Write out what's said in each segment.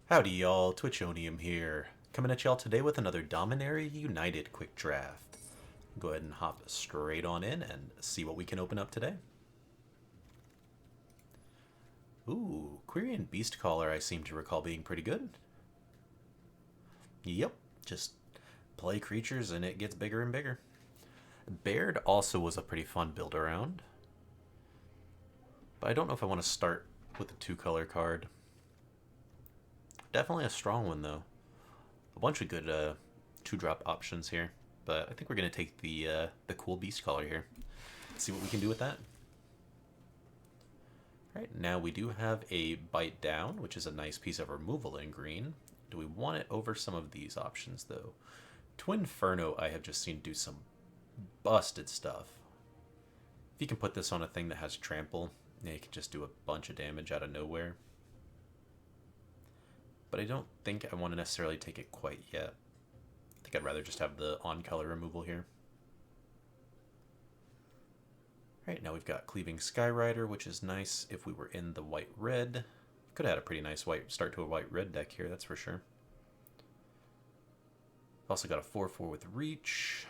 Howdy y'all, Twitchonium here, coming at y'all today with another Dominaria United quick draft. Go ahead and hop straight on in and see what we can open up today. Ooh, Quirion Beastcaller I seem to recall being pretty good. Yep, just play creatures and it gets bigger and bigger. Baird also was a pretty fun build around, but I don't know if I want to start with a 2-color card. Definitely a strong one though. A bunch of good 2-drop options here, but I think we're gonna take the cool beast color here. See what we can do with that. All right, now we do have a bite down, which is a nice piece of removal in green. Do we want it over some of these options though? Twinferno I have just seen do some busted stuff. If you can put this on a thing that has trample, yeah, you can just do a bunch of damage out of nowhere. But I don't think I want to necessarily take it quite yet. I think I'd rather just have the on-color removal here. Alright, now we've got Cleaving Skyrider, which is nice if we were in the white-red. Could have had a pretty nice white start to a white-red deck here, that's for sure. Also got a 4/4 with Reach.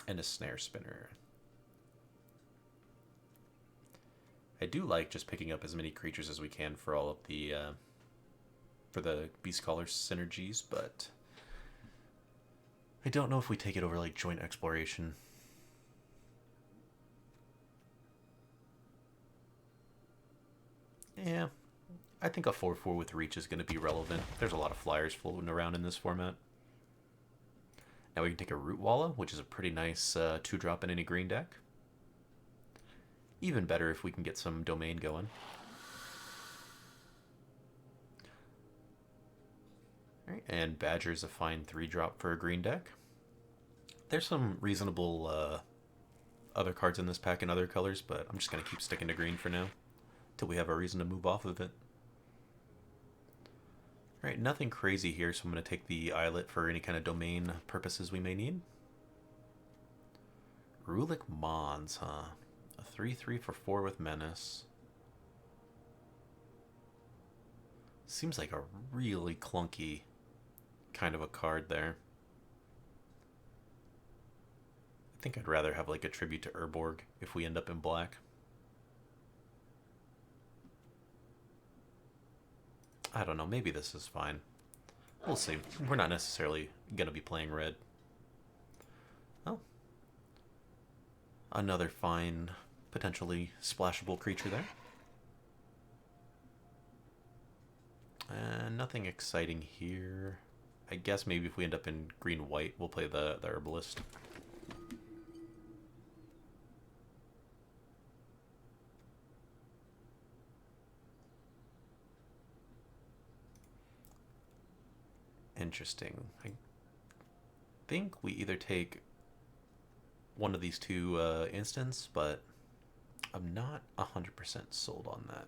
And a Snare Spinner. I do like just picking up as many creatures as we can for all of the Beastcaller synergies, but I don't know if we take it over like Joint Exploration. Yeah, I think a 4/4 with Reach is going to be relevant. There's a lot of flyers floating around in this format. Now we can take a Root Walla, which is a pretty nice 2-drop in any green deck. Even better if we can get some domain going. Alright, and Badger's a fine 3-drop for a green deck. There's some reasonable other cards in this pack in other colors, but I'm just going to keep sticking to green for now, till we have a reason to move off of it. Alright, nothing crazy here, so I'm going to take the Islet for any kind of domain purposes we may need. Rulik Mons, huh? A 3/3 for 4 with Menace. Seems like a really clunky kind of a card there. I think I'd rather have like a tribute to Urborg if we end up in black. I don't know, maybe this is fine. We'll see. We're not necessarily going to be playing red. Oh. Another fine, potentially splashable creature there. And nothing exciting here. I guess maybe if we end up in green-white, we'll play the Herbalist. Interesting. I think we either take one of these two instants, but I'm not 100% sold on that.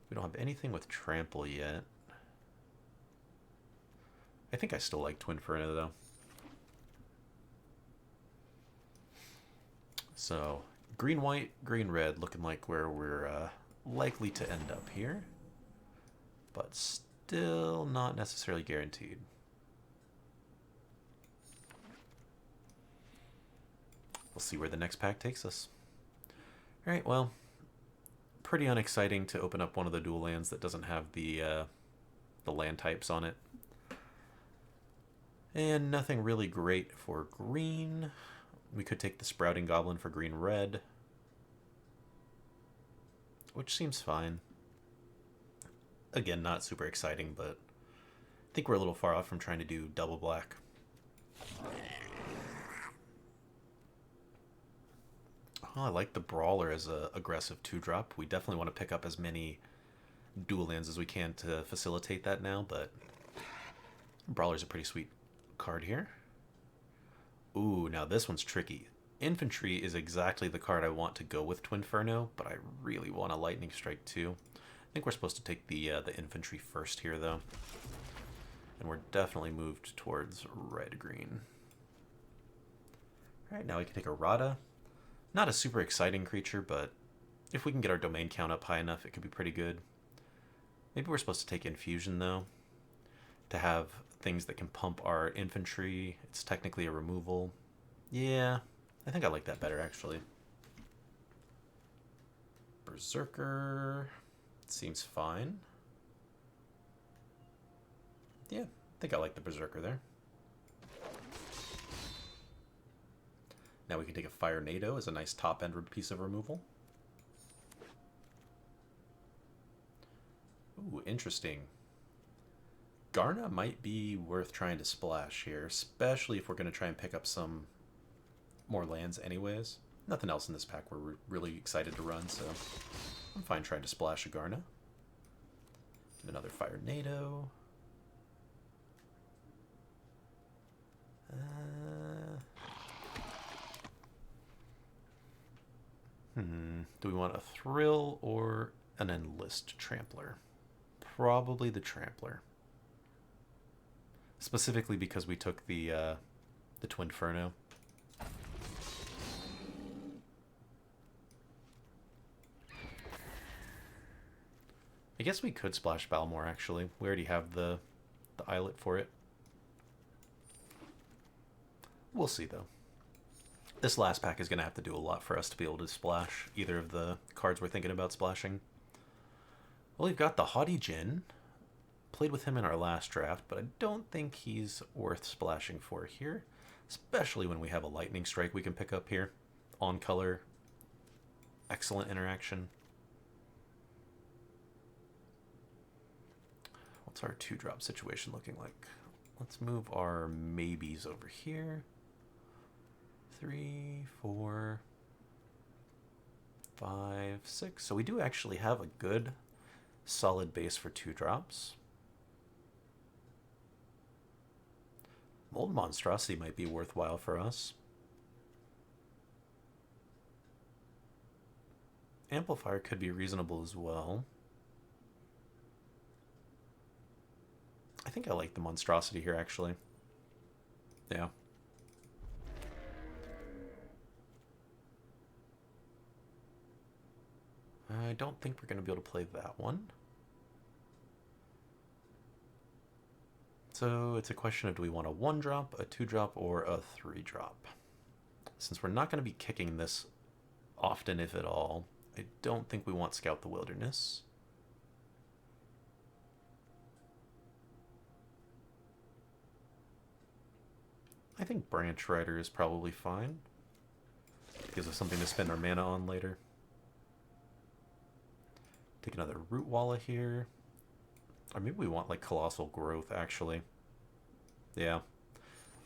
We don't have anything with trample yet. I think I still like Twinferno though. So green white, green red, looking like where we're likely to end up here, but still not necessarily guaranteed. We'll see where the next pack takes us. Alright, well, pretty unexciting to open up one of the dual lands that doesn't have the land types on it. And nothing really great for green. We could take the Sprouting Goblin for green-red, which seems fine. Again, not super exciting, but I think we're a little far off from trying to do double black. Oh, I like the Brawler as a aggressive 2-drop. We definitely want to pick up as many dual lands as we can to facilitate that now, but Brawler's a pretty sweet card here. Ooh, now this one's tricky. Infantry is exactly the card I want to go with Twinferno, but I really want a Lightning Strike too. I think we're supposed to take the infantry first here though. And we're definitely moved towards red-green. Alright, now we can take a Rada. Not a super exciting creature, but if we can get our domain count up high enough, it could be pretty good. Maybe we're supposed to take Infusion, though, to have things that can pump our infantry. It's technically a removal. Yeah, I think I like that better, actually. Berserker seems fine. Yeah, I think I like the Berserker there. Now we can take a Fire NATO as a nice top-end piece of removal. Ooh, interesting. Garna might be worth trying to splash here, especially if we're going to try and pick up some more lands anyways. Nothing else in this pack we're really excited to run, so I'm fine trying to splash a Garna. Another Fire NATO. Do we want a Thrill or an Enlist Trampler? Probably the Trampler. Specifically because we took the Twinferno. I guess we could splash Balmor, actually. We already have the islet for it. We'll see, though. This last pack is going to have to do a lot for us to be able to splash either of the cards we're thinking about splashing. Well, we've got the Haughty Djinn. Played with him in our last draft, but I don't think he's worth splashing for here. Especially when we have a Lightning Strike we can pick up here. On color. Excellent interaction. What's our 2-drop situation looking like? Let's move our maybes over here. 3, 4, 5, 6. So we do actually have a good, solid base for 2-drops. Molten Monstrosity might be worthwhile for us. Amplifier could be reasonable as well. I think I like the Monstrosity here, actually. Yeah. I don't think we're going to be able to play that one. So it's a question of, do we want a 1-drop, a 2-drop, or a 3-drop? Since we're not going to be kicking this often, if at all, I don't think we want Scout the Wilderness. I think Branch Rider is probably fine. Gives us something to spend our mana on later. Take another Root Walla here. Or maybe we want like Colossal Growth, actually. Yeah.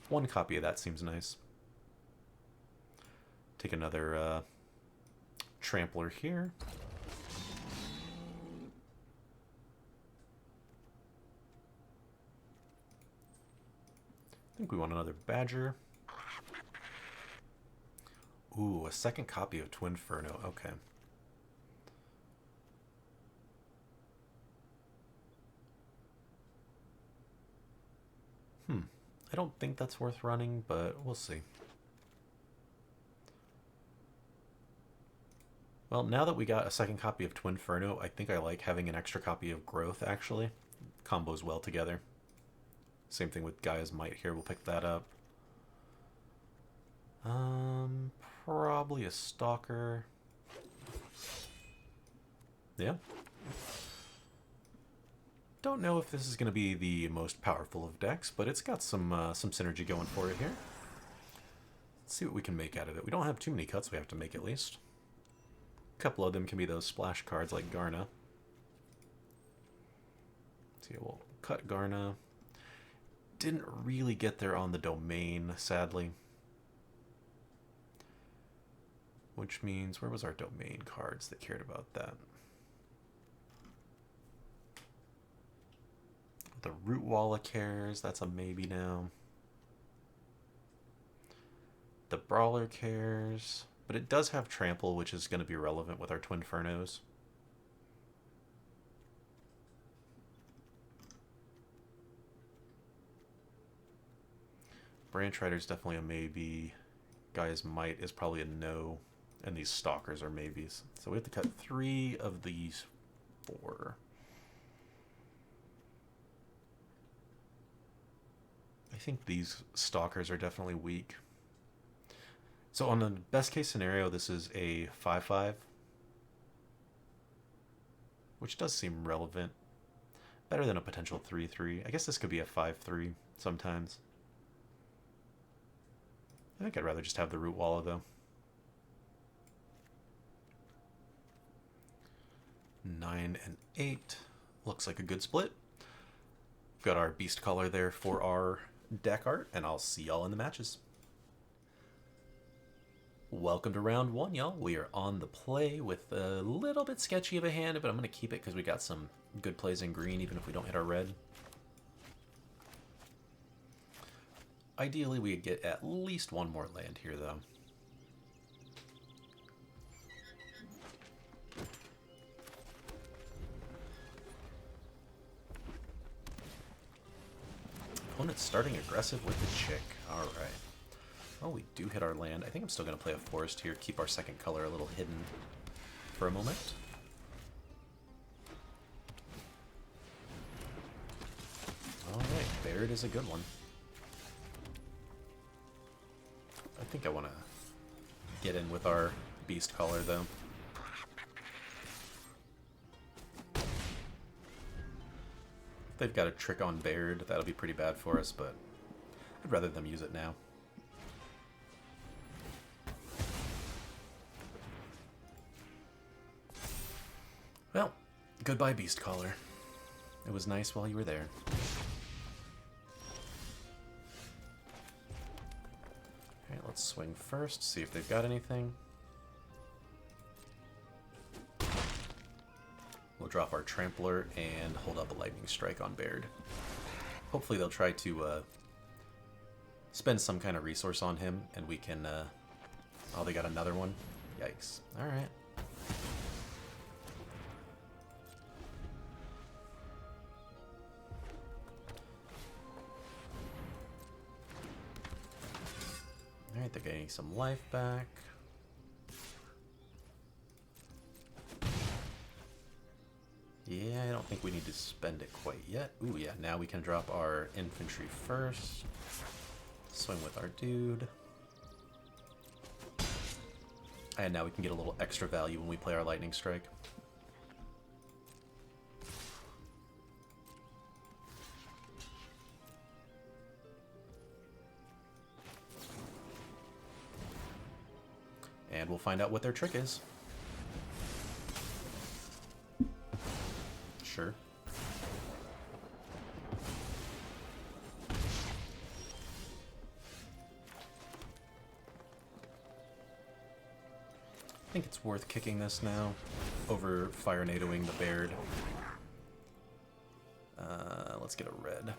1 copy of that seems nice. Take another Trampler here. I think we want another Badger. Ooh, a 2nd copy of Twinferno. Okay. I don't think that's worth running, but we'll see. Well, now that we got a 2nd copy of Twinferno, I think I like having an extra copy of Growth, actually. Combos well together. Same thing with Gaia's Might here. We'll pick that up. Probably a Stalker. Yeah. Don't know if this is going to be the most powerful of decks, but it's got some synergy going for it here. Let's see what we can make out of it. We don't have too many cuts we have to make, at least. A couple of them can be those splash cards like Garna. So yeah, we'll cut Garna. Didn't really get there on the domain, sadly. Which means, where was our domain cards that cared about that? The Root Walla cares, that's a maybe now. The Brawler cares, but it does have Trample, which is going to be relevant with our Twinfernos. Branch Rider is definitely a maybe. Gaia's Might is probably a no. And these Stalkers are maybes. So we have to cut 3 of these 4. think these stalkers are definitely weak. So on the best case scenario, this is a 5/5, which does seem relevant. Better than a potential 3/3. I guess this could be a 5/3 sometimes. I think I'd rather just have the Root Wallow, though. 9 and 8. Looks like a good split. We've got our Beast Color there for our deck art, and I'll see y'all in the matches. Welcome to round 1, y'all. We are on the play with a little bit sketchy of a hand, but I'm going to keep it because we got some good plays in green, even if we don't hit our red. Ideally, we'd get at least one more land here, though. Opponent's starting aggressive with the chick. Alright. Well, we do hit our land. I think I'm still going to play a forest here, keep our second color a little hidden for a moment. Alright, Baird is a good one. I think I want to get in with our Beast Caller, though. If they've got a trick on Baird, that'll be pretty bad for us, but I'd rather them use it now. Well, goodbye, Beast Caller. It was nice while you were there. Alright, let's swing first, see if they've got anything. We'll drop our Trampler and hold up a Lightning Strike on Baird. Hopefully they'll try to spend some kind of resource on him, and we can... oh, they got another one? Yikes. Alright. Alright, they're getting some life back. Yeah, I don't think we need to spend it quite yet. Ooh, yeah, now we can drop our infantry first. Swing with our dude. And now we can get a little extra value when we play our Lightning Strike. And we'll find out what their trick is. Sure. I think it's worth kicking this now over Fire Nadoing the Baird. Let's get a red.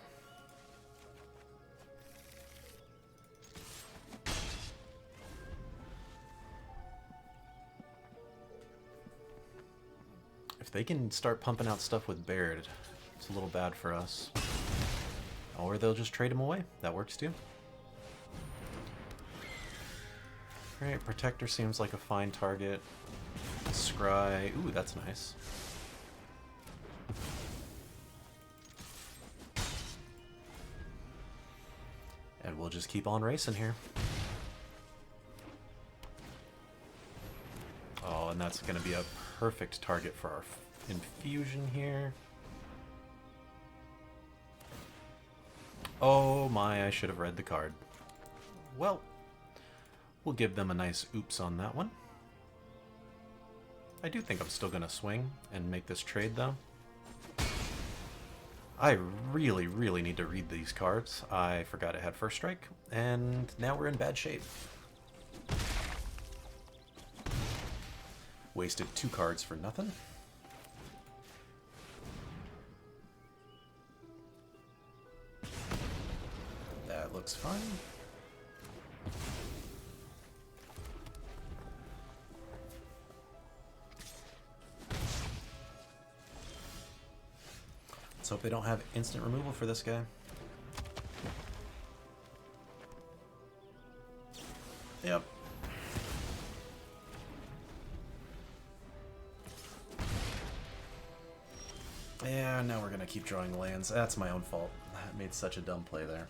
If they can start pumping out stuff with Baird, it's a little bad for us. Or they'll just trade him away. That works too. Alright, Protector seems like a fine target. Scry. Ooh, that's nice. And we'll just keep on racing here. Oh, and that's going to be a perfect target for our infusion here. Oh my, I should have read the card. Well, we'll give them a nice oops on that one. I do think I'm still going to swing and make this trade, though. I really, really need to read these cards. I forgot I had first strike, and now we're in bad shape. Wasted 2 cards for nothing. That looks fine. Let's hope they don't have instant removal for this guy. Yep. Yeah, now we're gonna keep drawing lands. That's my own fault. I made such a dumb play there.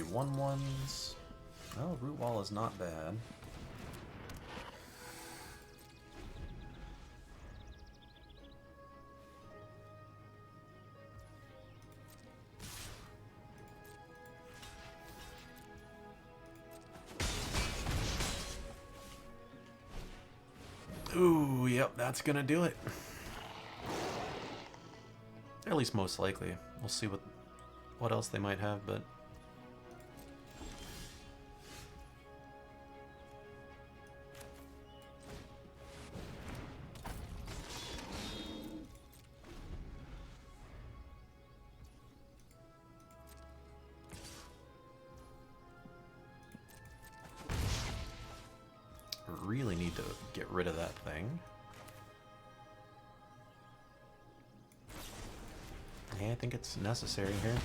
be 1/1s. Oh, Root Wall is not bad. Ooh, yep, that's gonna do it. At least most likely. We'll see what else they might have, but really need to get rid of that thing. Yeah, I think it's necessary here.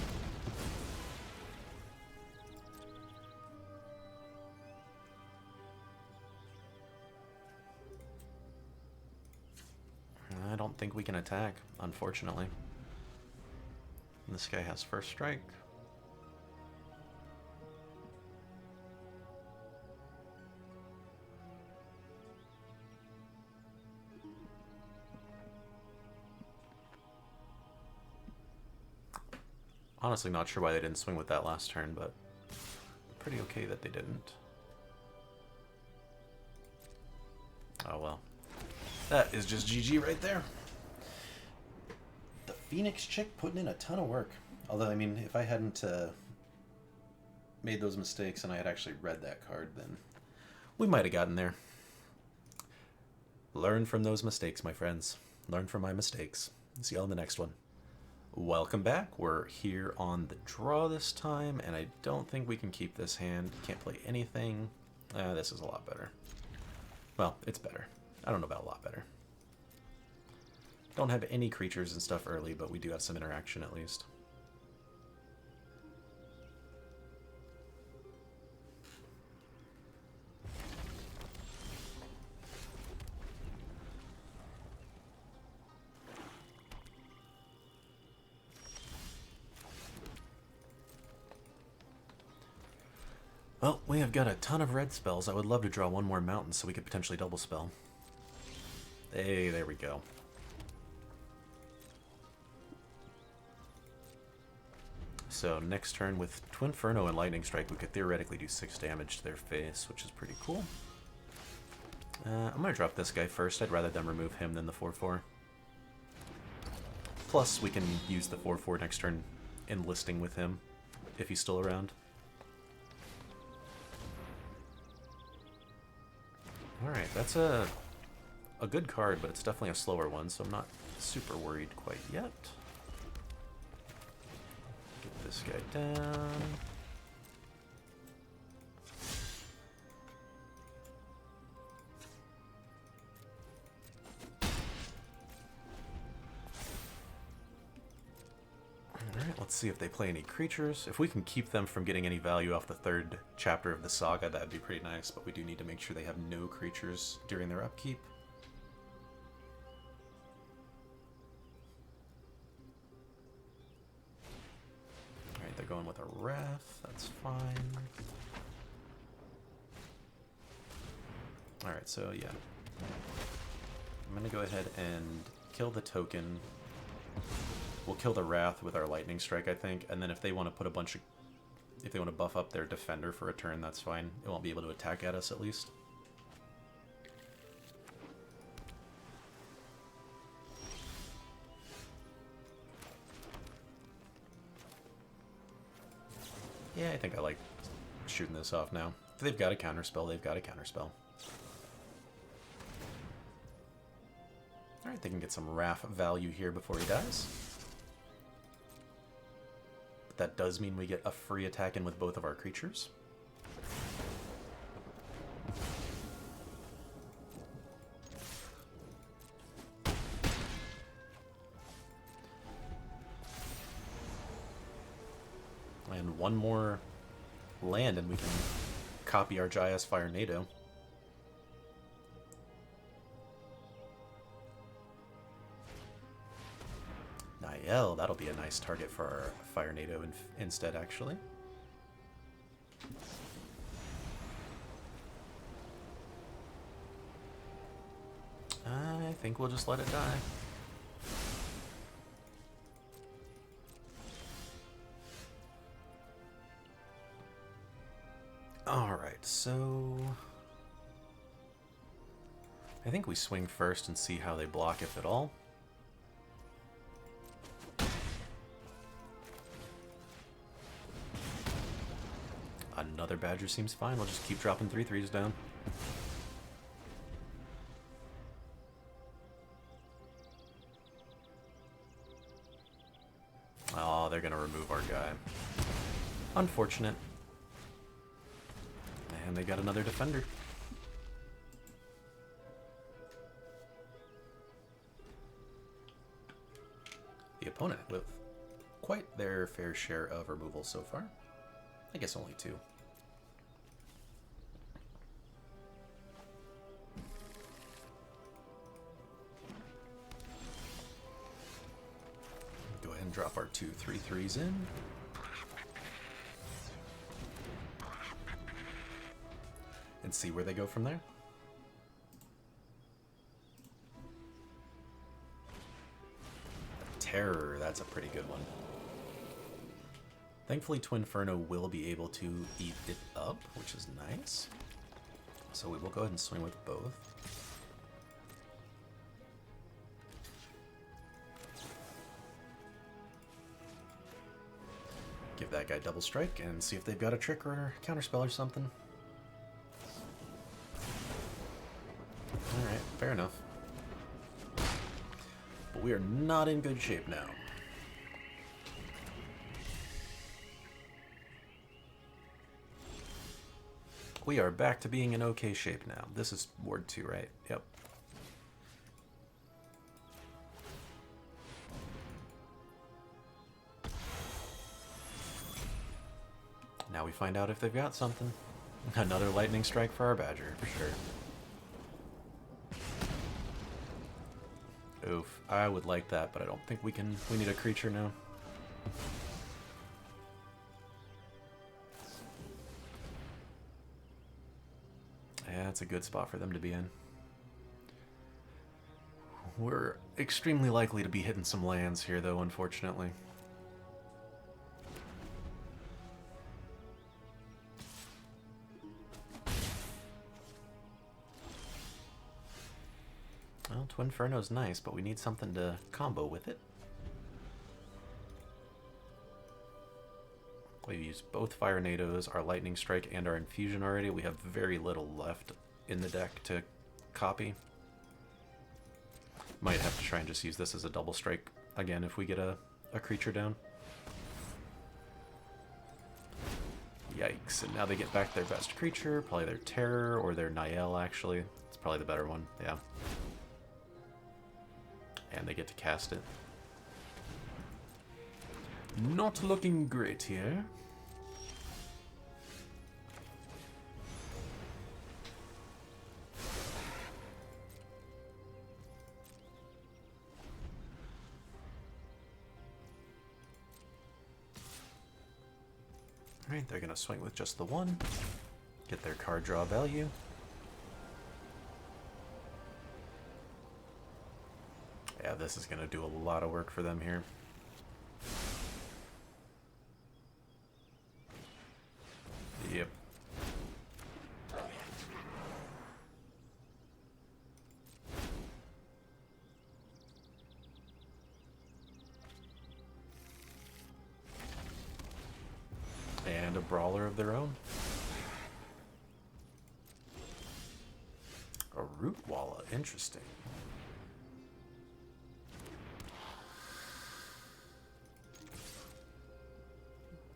I don't think we can attack, unfortunately. This guy has first strike. Honestly, not sure why they didn't swing with that last turn, but pretty okay that they didn't. Oh well. That is just GG right there. The Phoenix chick putting in a ton of work. Although, I mean, if I hadn't made those mistakes and I had actually read that card, then we might have gotten there. Learn from those mistakes, my friends. Learn from my mistakes. See you on the next one. Welcome back. We're here on the draw this time, and I don't think we can keep this hand. Can't play anything. This is a lot better. Well, it's better. I don't know about a lot better. Don't have any creatures and stuff early, but we do have some interaction at least. Well, we have got a ton of red spells. I would love to draw one more mountain so we could potentially double spell. Hey, there we go. So next turn with Twinferno and Lightning Strike, we could theoretically do 6 damage to their face, which is pretty cool. I'm going to drop this guy first. I'd rather them remove him than the 4/4. Plus, we can use the 4/4 next turn enlisting with him if he's still around. Alright, that's a good card, but it's definitely a slower one, so I'm not super worried quite yet. Get this guy down. Alright, let's see if they play any creatures. If we can keep them from getting any value off the 3rd chapter of the saga, that'd be pretty nice, but we do need to make sure they have no creatures during their upkeep. Alright, they're going with a Wrath, that's fine. Alright, so yeah. I'm gonna go ahead and kill the token. We'll kill the Wrath with our Lightning Strike, I think, and then if they want to put a bunch of... If they want to buff up their Defender for a turn, that's fine. It won't be able to attack at us, at least. Yeah, I think I like shooting this off now. If they've got a counterspell, they've got a counterspell. Alright, they can get some Wrath value here before he dies. That does mean we get a free attack in with both of our creatures. And one more land and we can copy our Jayas Firenado. Niall, that'll be a nice target for our Firenado instead, actually. think we'll just let it die. Alright, so... I think we swing first and see how they block, if at all. Another Badger seems fine. We'll just keep dropping 3/3s down. Oh, they're gonna remove our guy. Unfortunate. And they got another defender. The opponent with quite their fair share of removal so far. I guess only 2. Go ahead and drop our 2 3/3s in. And see where they go from there. Terror, that's a pretty good one. Thankfully, Twinferno will be able to eat it up, which is nice. So we will go ahead and swing with both. Give that guy double strike and see if they've got a trick or a counterspell or something. Alright, fair enough. But we are not in good shape now. We are back to being in okay shape now. This is Ward 2, right? Yep. Now we find out if they've got something. Another lightning strike for our Badger, for sure. Oof, I would like that, but I don't think we can. We need a creature now. Yeah, it's a good spot for them to be in. We're extremely likely to be hitting some lands here, though, unfortunately. Well, Twinferno's nice, but we need something to combo with it. We've used both Fire Nados, our Lightning Strike, and our Infusion already. We have very little left in the deck to copy. Might have to try and just use this as a double strike again if we get a creature down. Yikes, and now they get back their best creature, probably their Terror or their Nael, actually. It's probably the better one, yeah. And they get to cast it. Not looking great here. Alright, they're going to swing with just the one. Get their card draw value. Yeah, this is going to do a lot of work for them here. Yep. And a brawler of their own. A root walla, interesting.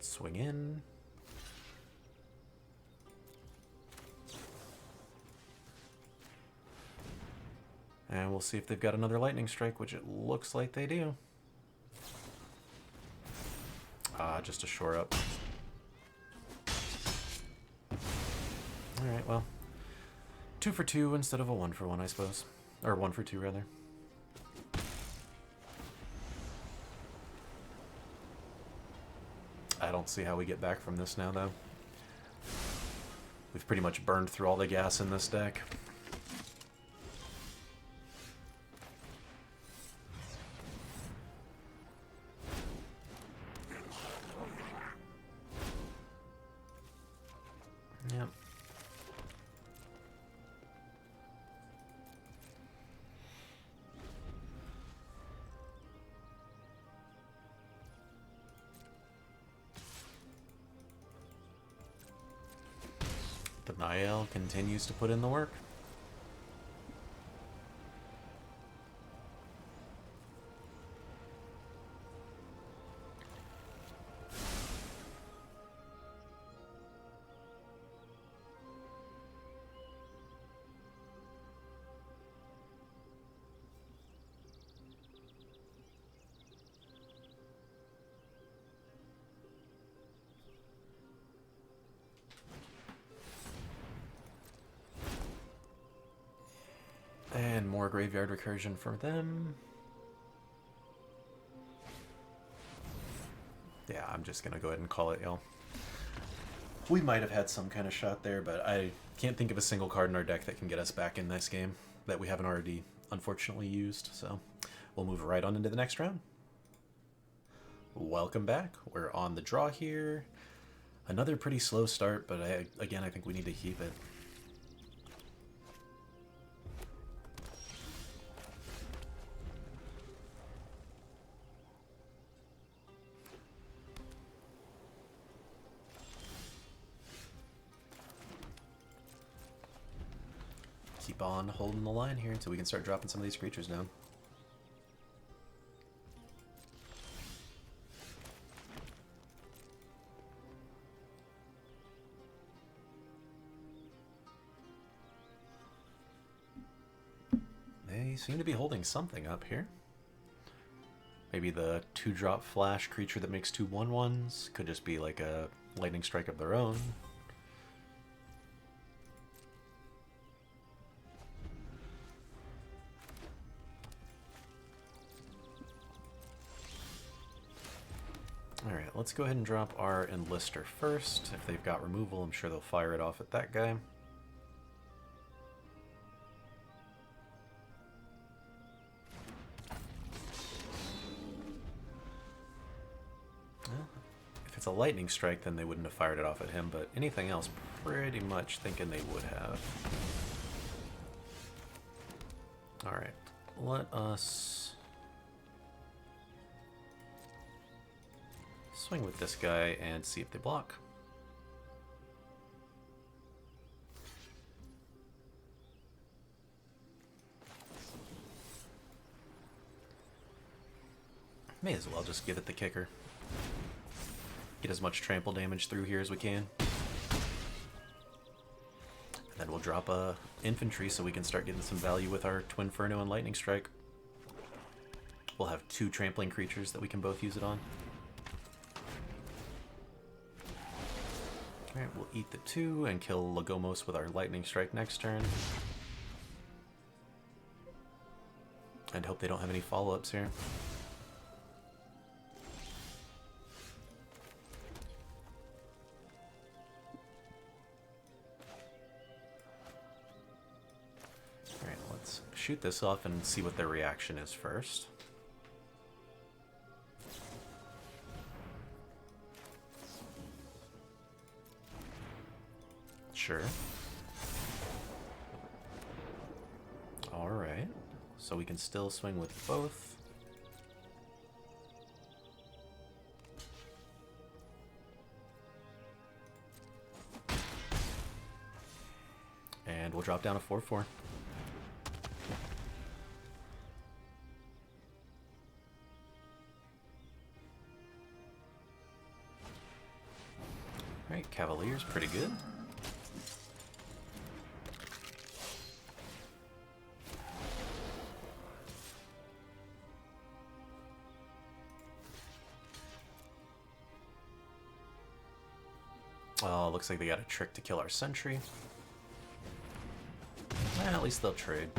Swing in. And we'll see if they've got another lightning strike, which it looks like they do. Just a shore up. Alright, well. 2 for 2 instead of a 1 for 1, I suppose. Or 1 for 2, rather. I don't see how we get back from this now, though. We've pretty much burned through all the gas in this deck. Niall continues to put in the work. And more graveyard recursion for them. Yeah, I'm just going to go ahead and call it, y'all. We might have had some kind of shot there, but I can't think of a single card in our deck that can get us back in this game that we haven't already, unfortunately, used. So we'll move right on into the next round. Welcome back. We're on the draw here. Another pretty slow start, but again, I think we need to keep it. Keep on holding the line here until we can start dropping some of these creatures down. They seem to be holding something up here. Maybe the 2-drop flash creature that makes 2 1/1s could just be like a lightning strike of their own. Alright, let's go ahead and drop our Enlister first. If they've got removal, I'm sure they'll fire it off at that guy. Well, if it's a lightning strike, then they wouldn't have fired it off at him, but anything else, pretty much thinking they would have. Alright, let us swing with this guy and see if they block. May as well just give it the kicker. Get as much trample damage through here as we can. And then we'll drop a infantry so we can start getting some value with our Twinferno and Lightning Strike. We'll have 2 trampling creatures that we can both use it on. Alright, we'll eat the 2 and kill Lagomos with our Lightning Strike next turn. And hope they don't have any follow-ups here. Alright, let's shoot this off and see what their reaction is first. Sure. Alright. So we can still swing with both. And we'll drop down a 4/4. Alright, Cavalier's pretty good. Oh, looks like they got a trick to kill our sentry. At least they'll trade.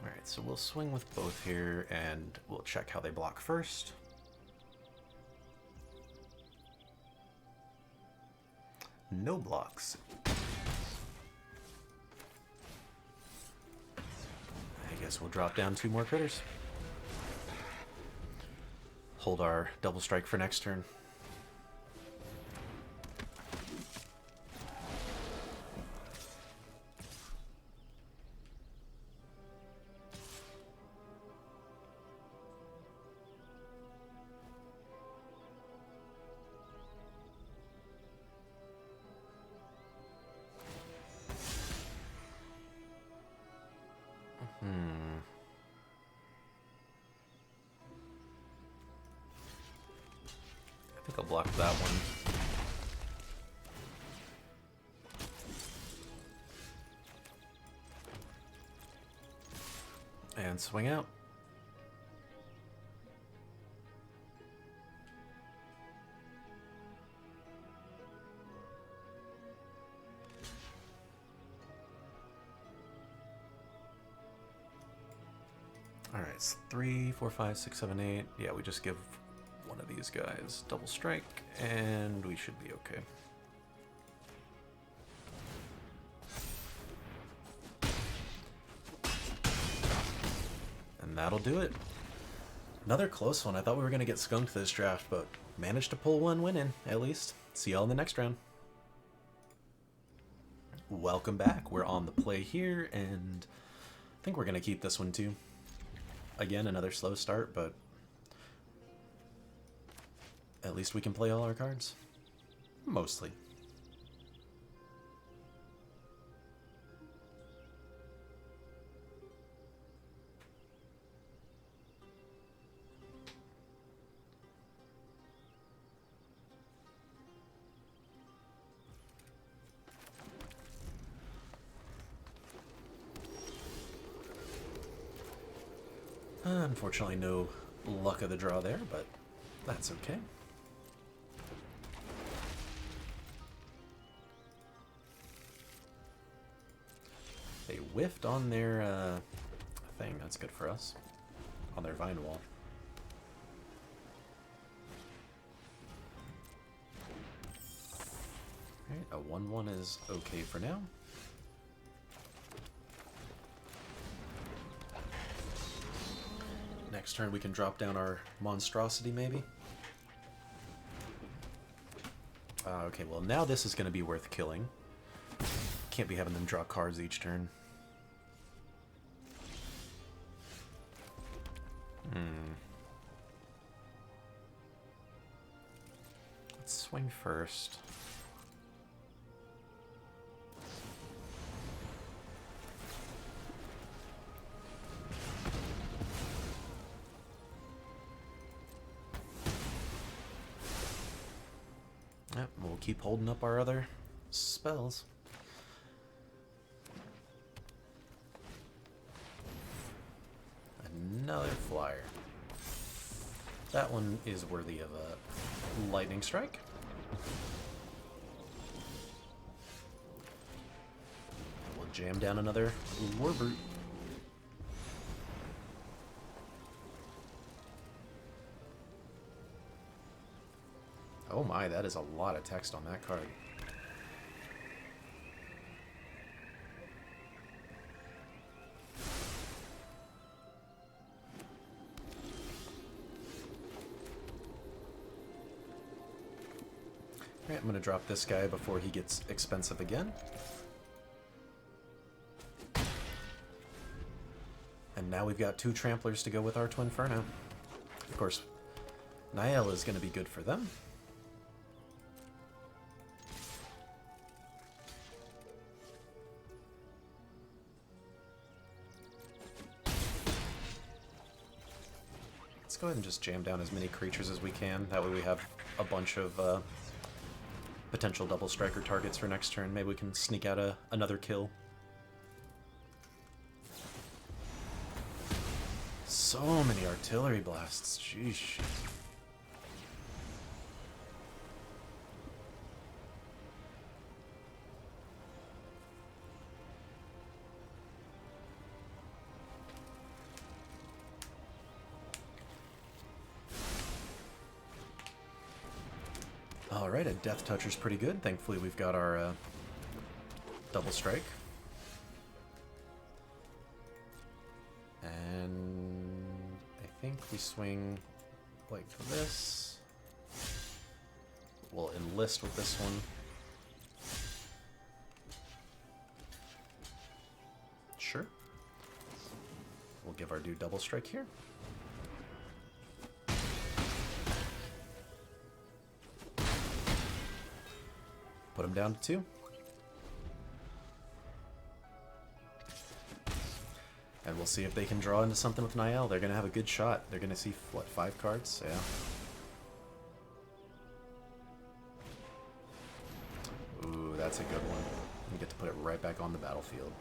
Alright, so we'll swing with both here, and we'll check how they block first. No blocks. I guess we'll drop down 2 more critters. Hold our double strike for next turn. think I'll block that one. And swing out. Alright, it's 3, 4, 5, 6, 7, 8. Yeah, we just give one of these guys double strike, and we should be okay. And that'll do it. Another close one. I thought we were going to get skunked this draft, but managed to pull one win in, at least. See y'all in the next round. Welcome back. We're on the play here, and I think we're going to keep this one too. Again, another slow start, but at least we can play all our cards. Mostly. Unfortunately, no luck of the draw there, but that's okay. They whiffed on their thing. That's good for us. On their vine wall. Alright, a 1/1 is okay for now. Next turn we can drop down our monstrosity, maybe? Okay, well now this is going to be worth killing. Can't be having them draw cards each turn. Let's swing first. Yep, we'll keep holding up our other spells. Another flyer. That one is worthy of a lightning strike. We'll jam down another Warbrute. Oh my, that is a lot of text on that card. Alright, I'm going to drop this guy before he gets expensive again. And now we've got 2 Tramplers to go with our Twinferno. Of course, Niall is going to be good for them. Let's go ahead and just jam down as many creatures as we can. That way we have a bunch of potential double striker targets for next turn. Maybe we can sneak out another kill. So many artillery blasts. Sheesh. Alright, a Death Toucher's pretty good. Thankfully we've got our double strike. And I think we swing like this. We'll enlist with this one. Sure. We'll give our dude double strike here. Put him down to 2. And we'll see if they can draw into something with Niall. They're going to have a good shot. They're going to see, what, 5 cards? Yeah. good one. We get to put it right back on the battlefield.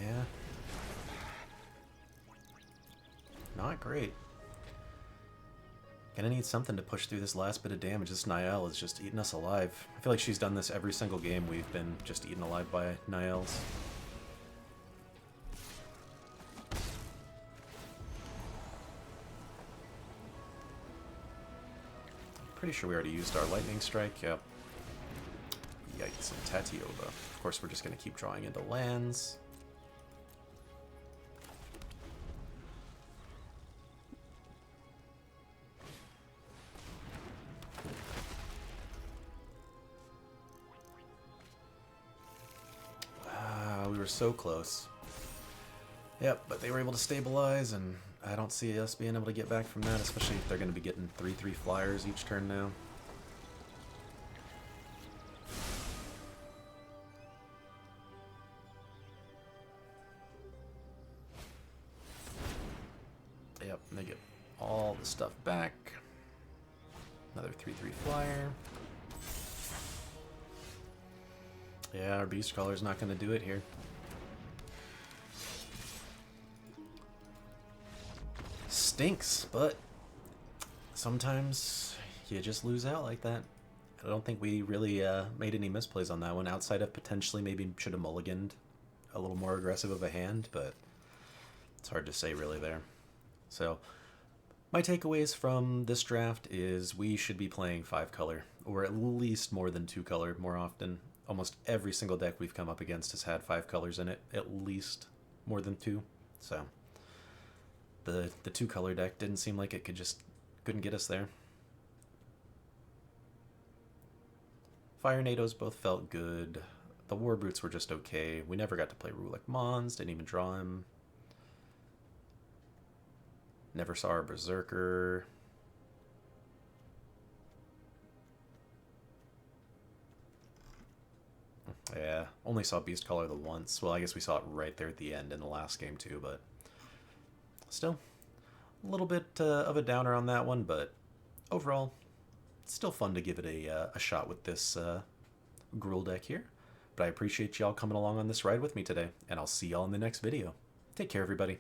Yeah. Not great. Gonna need something to push through this last bit of damage. This Niall is just eating us alive. I feel like she's done this every single game. We've been just eaten alive by Nialls. Pretty sure we already used our lightning strike. Yep. Yikes, and Tatioba. Of course, we're just gonna keep drawing into lands. We were so close. Yep, but they were able to stabilize, and I don't see us being able to get back from that, especially if they're going to be getting 3/3 flyers each turn now. Yep, and they get all the stuff back. Another 3/3 flyer. Yeah, our Beast Crawler's not going to do it here. Stinks, but sometimes you just lose out like that. I don't think we really made any misplays on that one, outside of potentially maybe should have mulliganed a little more aggressive of a hand, but it's hard to say really there. So my takeaways from this draft is we should be playing 5-color, or at least more than 2-color more often. Almost every single deck we've come up against has had 5 colors in it, at least more than 2. So the 2-color deck didn't seem like it couldn't get us there. Fire Nados both felt good. The War Boots were just okay. We never got to play Rulik Mons, didn't even draw him. Never saw our Berserker. Yeah, only saw Beast Caller the once. Well, I guess we saw it right there at the end in the last game too, but still a little bit of a downer on that one, but overall, it's still fun to give it a shot with this Gruul deck here. But I appreciate y'all coming along on this ride with me today, and I'll see y'all in the next video. Take care, everybody.